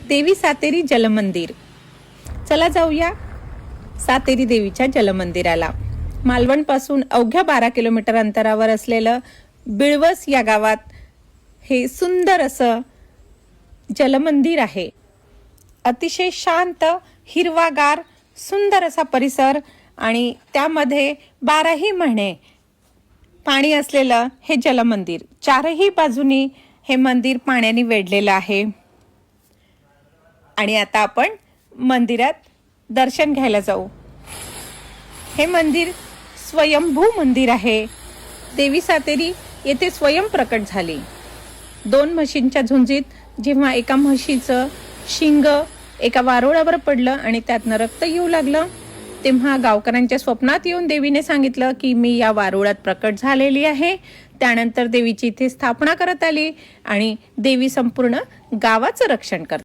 देवी सातेरी जलमंदिर। चला जाऊया सातेरी देवीच्या जलमंदिराला। मालवण पासून अवघ्या 12 किलोमीटर अंतरावर असलेलं बिळवस या गावात हे सुंदर असं जलमंदिर आहे। अतिशय शांत, हिरवागार, सुंदर असा परिसर आणि त्यामध्ये 12ही महिने पाणी असलेलं हे जलमंदिर। चारही बाजूनी हे मंदिर पाण्याने वेढलेलं आहे। आणि आता आपण मंदिरात दर्शन घ्यायला जाऊ। हे मंदिर स्वयंभू मंदिर आहे। देवी सातेरी येथे स्वयं प्रकट झाली। 2 म्हशींच्या झुंजीत जेव्हा एका म्हशीचं शिंग एका वारुळावर पडलं आणि त्यातनं रक्त येऊ लागलं, तेव्हा गावकऱ्यांच्या स्वप्नात येऊन देवीने सांगितलं की मी या वारुळात प्रकट झालेली आहे। त्यानंतर देवीची इथे स्थापना करत आली आणि देवी संपूर्ण गावाचं रक्षण करते।